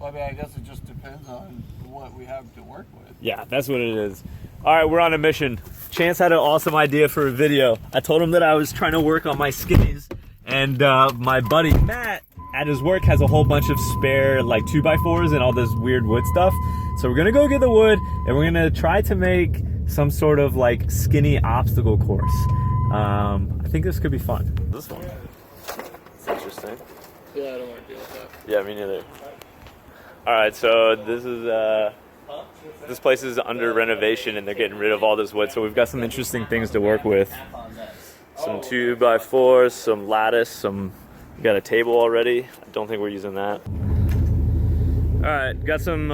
Well, I mean, I guess it just depends on what we have to work with. Yeah, that's what it is. All right, we're on a mission. Chance had an awesome idea for a video. I told him that I was trying to work on my skinnies, and my buddy Matt at his work has a whole bunch of spare like 2x4s and all this weird wood stuff. So we're gonna go get the wood, and we're gonna try to make some sort of like skinny obstacle course. I think this could be fun. This one. It's interesting. Yeah, I don't want to deal with that. Yeah, me neither. All right, so this place is under renovation, and they're getting rid of all this wood. So we've got some interesting things to work with. Some 2x4s, some lattice, we got a table already. I don't think we're using that. All right, got some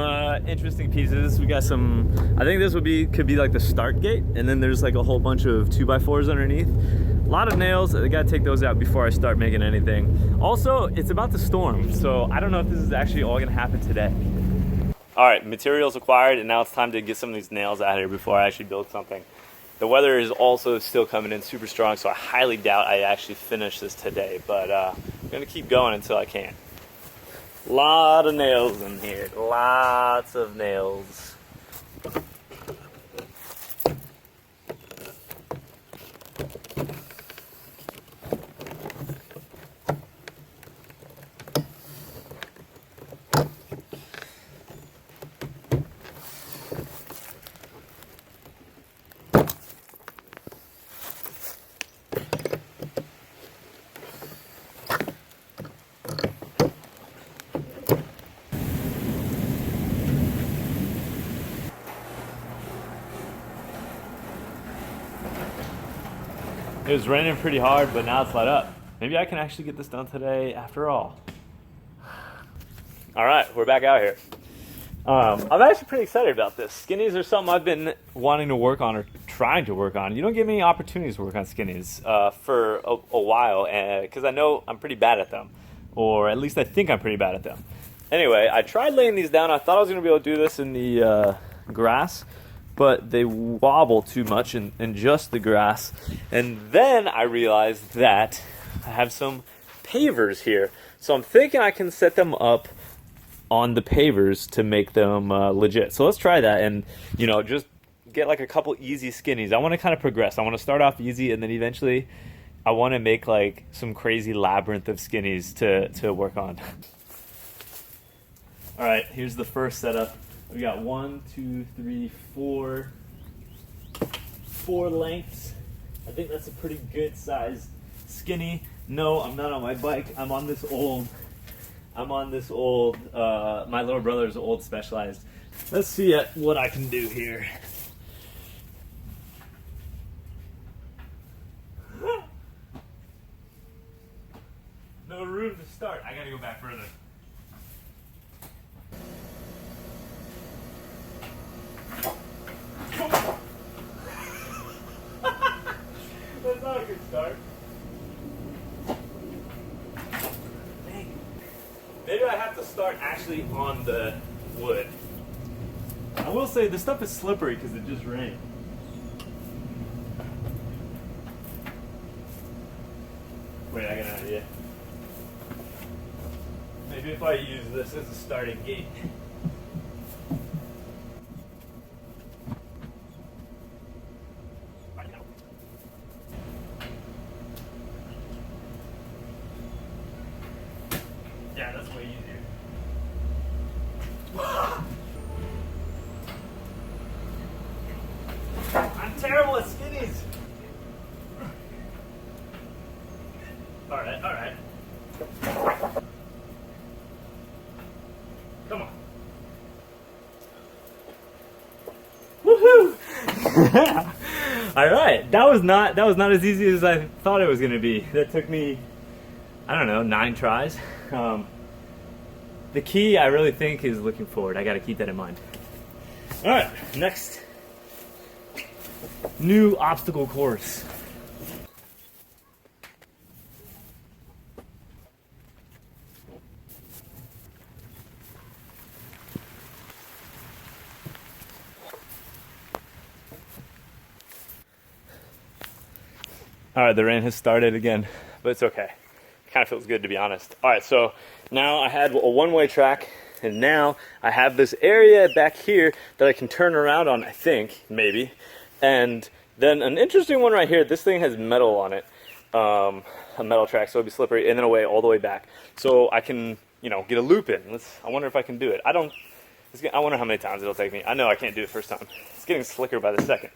interesting pieces. We got some, I think this could be like the start gate, and then there's like a whole bunch of 2x4s underneath. A lot of nails. I gotta take those out before I start making anything. Also, it's about to storm, so I don't know if this is actually all gonna happen today. All right, materials acquired, and now it's time to get some of these nails out of here before I actually build something. The weather is also still coming in super strong, so I highly doubt I actually finish this today, but I'm gonna keep going until I can. Lot of nails in here, lots of nails. It was raining pretty hard, but now it's let up. Maybe I can actually get this done today after all. All right, we're back out here. I'm actually pretty excited about this. Skinnies are something I've been wanting to work on or trying to work on. You don't get many opportunities to work on skinnies for a while, because I know I'm pretty bad at them, or at least I think I'm pretty bad at them. Anyway, I tried laying these down. I thought I was going to be able to do this in the grass, but they wobble too much in just the grass. And then I realized that I have some pavers here. So I'm thinking I can set them up on the pavers to make them legit. So let's try that, and just get like a couple easy skinnies. I want to kind of progress. I want to start off easy, and then eventually I want to make like some crazy labyrinth of skinnies to work on. All right, here's the first setup. We got 1, 2, 3, 4 lengths. I think that's a pretty good size skinny. No, I'm not on my bike. I'm on this old, my little brother's old Specialized. Let's see what I can do here. No room to start. I gotta go back further. That's not a good start. Dang. Maybe I have to start actually on the wood. I will say this stuff is slippery because it just rained. Wait, I got an idea. Maybe if I use this as a starting gate. Yeah, that's way easier. I'm terrible at skinnies. All right. Come on. Woohoo! All right, that was not as easy as I thought it was going to be. That took me, I don't know, 9 tries. The key, I really think, is looking forward. I got to keep that in mind. All right, next. New obstacle course. All right, the rain has started again, but it's okay. Kind of feels good, to be honest. All right, so now I had a one-way track And now I have this area back here that I can turn around on, I think, maybe. And then an interesting one right here, this thing has metal on it, a metal track, so it'll be slippery, and then away all the way back. So I can, you know, get a loop in. I wonder if I can do it. I wonder how many times it'll take me. I know I can't do it first time. It's getting slicker by the second.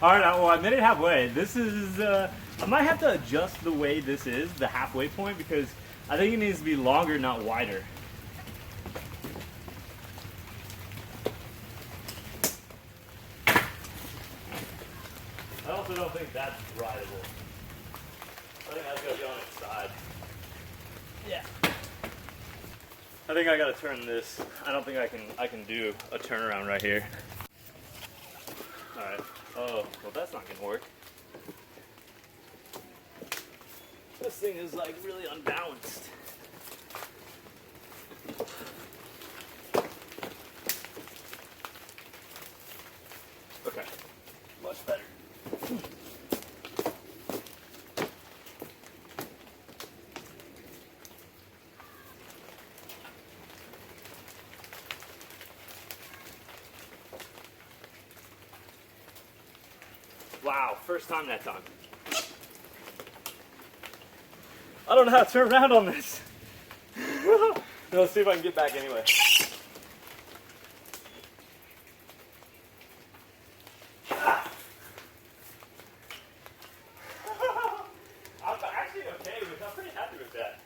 Alright, well, I made it halfway. This is, I might have to adjust the way this is, the halfway point, because I think it needs to be longer, not wider. I also don't think that's rideable. I think that's gonna be on its side. Yeah. I think I gotta turn this. I don't think I can do a turnaround right here. Alright. Oh, well that's not gonna work. This thing is like really unbalanced. Okay. Much better. Wow, first time that time. I don't know how to turn around on this. Let's see if I can get back anyway. I'm actually okay with, I'm pretty happy with that.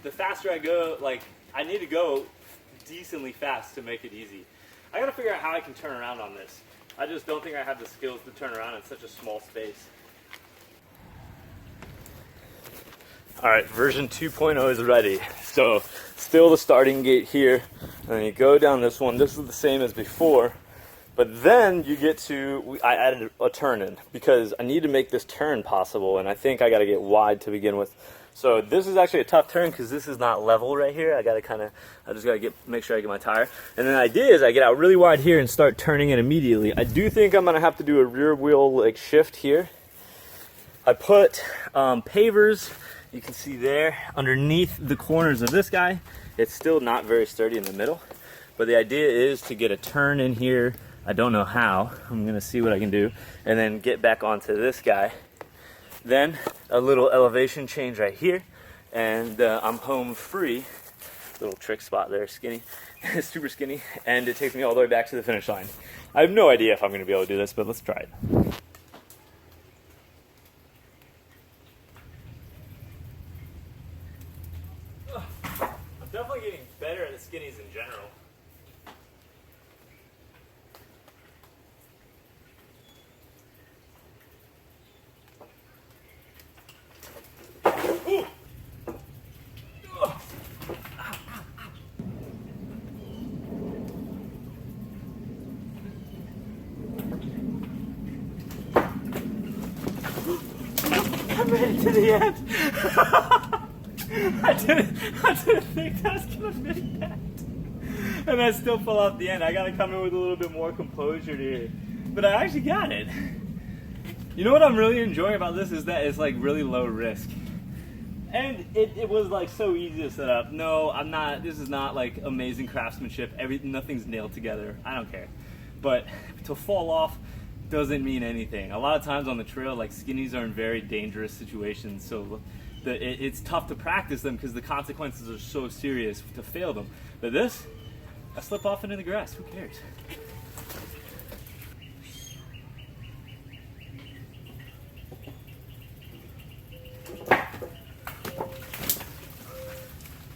The faster I go, like, I need to go decently fast to make it easy. I gotta figure out how I can turn around on this. I just don't think I have the skills to turn around in such a small space. Alright, version 2.0 is ready. So, still the starting gate here, and then you go down this one. This is the same as before, but then you get to, I added a turn in, because I need to make this turn possible, and I think I gotta get wide to begin with. So this is actually a tough turn, because this is not level right here. I just gotta make sure I get my tire. And then the idea is I get out really wide here and start turning it immediately. I do think I'm gonna have to do a rear wheel like shift here. I put pavers, you can see there, underneath the corners of this guy. It's still not very sturdy in the middle, but the idea is to get a turn in here. I don't know how. I'm gonna see what I can do, and then get back onto this guy. Then a little elevation change right here, and I'm home free. Little trick spot there, skinny, super skinny, and it takes me all the way back to the finish line. I have no idea if I'm gonna be able to do this, but let's try it. I'm definitely getting better at the skinnies in general. I made it to the end. I didn't think I was gonna make that. And I still fell off the end. I gotta come in with a little bit more composure here. But I actually got it. You know what I'm really enjoying about this is that it's like really low risk. And it was like so easy to set up. No, I'm not, this is not like amazing craftsmanship. Nothing's nailed together. I don't care. But to fall off doesn't mean anything. A lot of times on the trail, like skinnies are in very dangerous situations. So it's tough to practice them because the consequences are so serious to fail them. But this, I slip off into the grass. Who cares?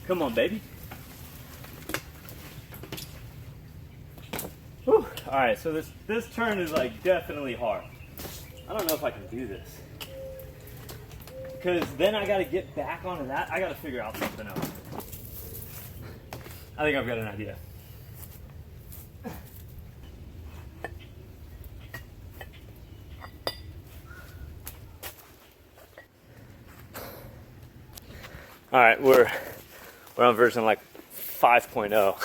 Come on, baby. All right, so this turn is like definitely hard. I don't know if I can do this. Because then I gotta get back onto that. I gotta figure out something else. I think I've got an idea. All right, we're on version like 5.0.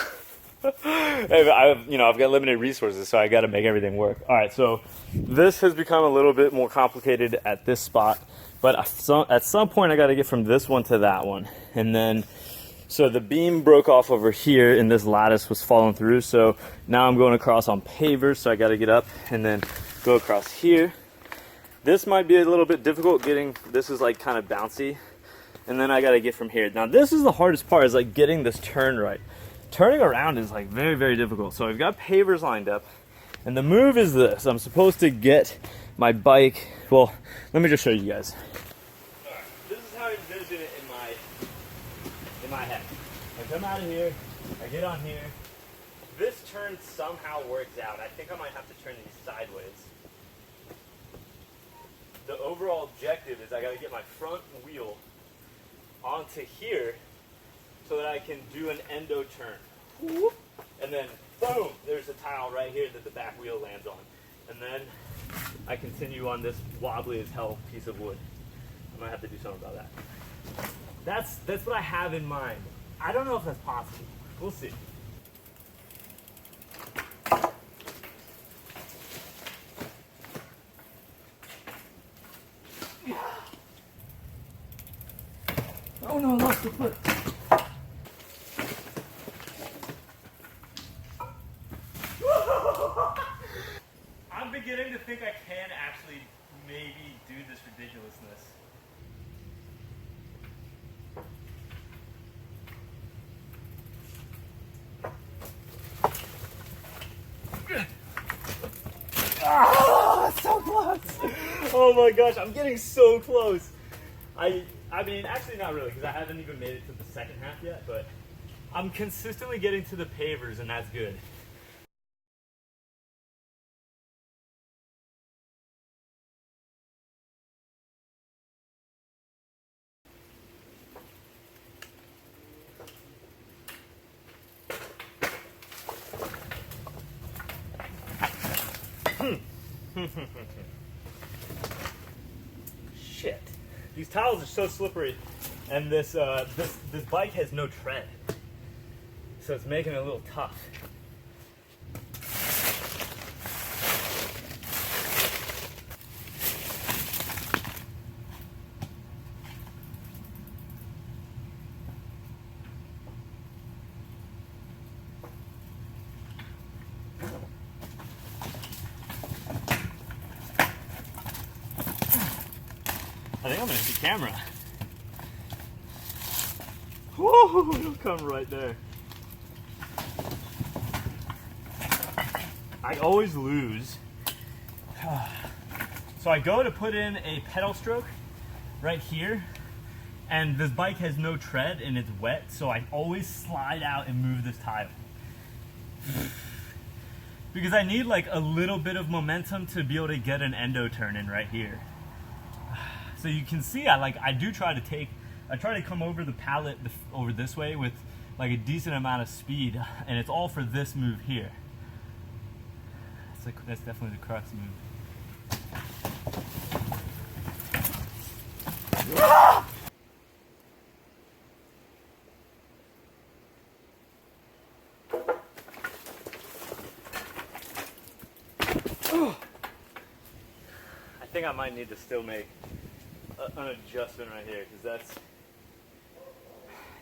I've got limited resources, so I got to make everything work. All right, so this has become a little bit more complicated at this spot, but at some point I got to get from this one to that one, and then so the beam broke off over here, and this lattice was falling through. So now I'm going across on pavers, so I got to get up and then go across here. This might be a little bit difficult getting. This is like kind of bouncy. And then I gotta get from here. Now this is the hardest part, is like getting this turn right. Turning around is like very, very difficult. So I've got pavers lined up, and the move is this. I'm supposed to get my bike, well, let me just show you guys. All right, this is how I envision it in my head. I come out of here, I get on here. This turn somehow works out. I think I might have to turn these sideways. The overall objective is I gotta get my front wheel onto here so that I can do an endo turn. Whoop. And then boom, there's a tile right here that the back wheel lands on. And then I continue on this wobbly as hell piece of wood. I might have to do something about that. That's what I have in mind. I don't know if that's possible. We'll see. Oh no, I lost the foot. I'm beginning to think I can actually maybe do this ridiculousness. Ah, so close! Oh my gosh, I'm getting so close. I mean, actually not really, because I haven't even made it to the second half yet, but I'm consistently getting to the pavers, and that's good. Shit. These tiles are so slippery, and this bike has no tread, so it's making it a little tough. I think I'm gonna hit the camera. Whoa, it'll come right there. I always lose. So I go to put in a pedal stroke right here, and this bike has no tread and it's wet, so I always slide out and move this tile. Because I need like a little bit of momentum to be able to get an endo turn in right here. So you can see I do try to come over the pallet over this way with like a decent amount of speed, and it's all for this move here. That's definitely the crux move. I think I might need to still make an adjustment right here, because I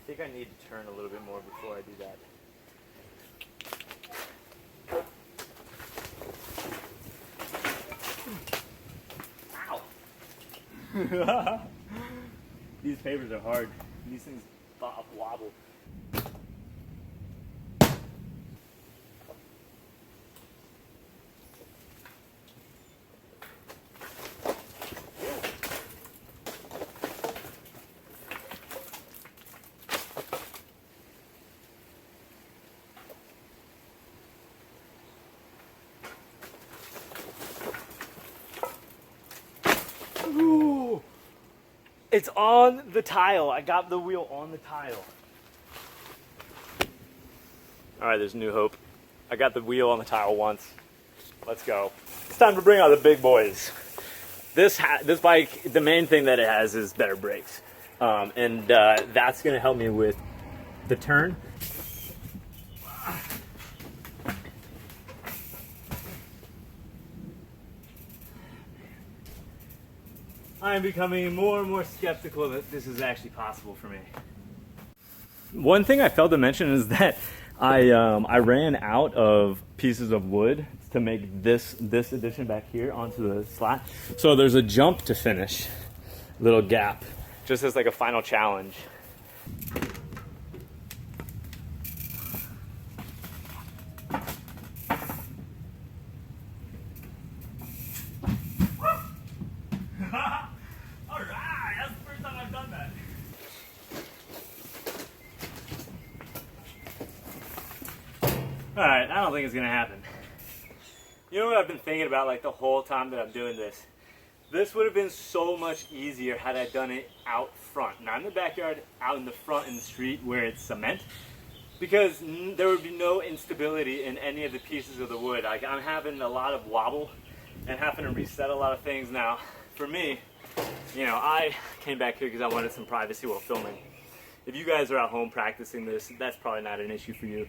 think I need to turn a little bit more before I do that. Ow! These pavers are hard. These things wobble. It's on the tile. I got the wheel on the tile. All right, there's New Hope. I got the wheel on the tile once. Let's go. It's time to bring out the big boys. This bike, the main thing that it has is better brakes. And that's gonna help me with the turn. I am becoming more and more skeptical that this is actually possible for me. One thing I failed to mention is that I ran out of pieces of wood to make this addition back here onto the slat. So there's a jump to finish, little gap, just as like a final challenge. Alright, I don't think it's gonna happen. You know what I've been thinking about like the whole time that I'm doing this? This would have been so much easier had I done it out front. Not in the backyard, out in the front in the street where it's cement. Because there would be no instability in any of the pieces of the wood. Like, I'm having a lot of wobble and having to reset a lot of things. Now, for me, you know, I came back here because I wanted some privacy while filming. If you guys are at home practicing this, that's probably not an issue for you.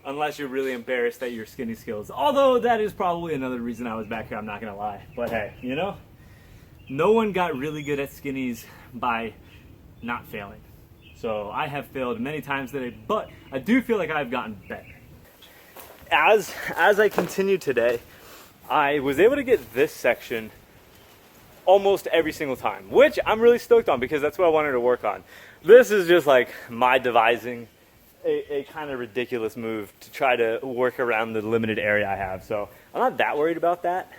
Unless you're really embarrassed at your skinny skills. Although that is probably another reason I was back here, I'm not gonna lie. But hey, you know, no one got really good at skinnies by not failing. So I have failed many times today, but I do feel like I've gotten better. As I continue today, I was able to get this section almost every single time, which I'm really stoked on because that's what I wanted to work on. This is just like my devising a kind of ridiculous move to try to work around the limited area I have. So I'm not that worried about that.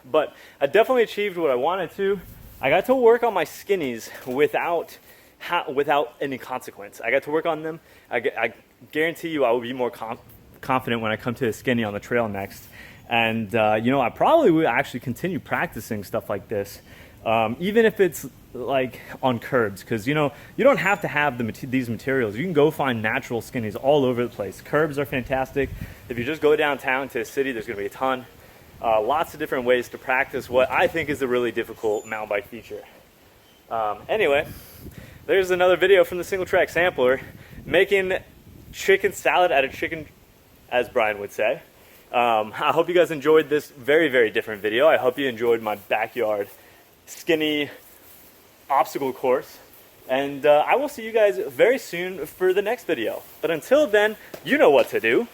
But I definitely achieved what I wanted to. I got to work on my skinnies without any consequence. I got to work on them. I guarantee you I will be more confident when I come to a skinny on the trail next. And you know, I probably will actually continue practicing stuff like this. Even if it's like on curbs, because you know, you don't have to have these materials. You can go find natural skinnies all over the place. Curbs are fantastic. If you just go downtown to a city, there's going to be a ton. Lots of different ways to practice what I think is a really difficult mountain bike feature. Anyway, there's another video from the single track sampler making chicken salad out of chicken, as Brian would say. I hope you guys enjoyed this very, very different video. I hope you enjoyed my backyard skinny obstacle course, and I will see you guys very soon for the next video. But until then, you know what to do.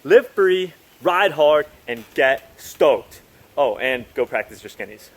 Live free, ride hard, and get stoked. Oh, and go practice your skinnies.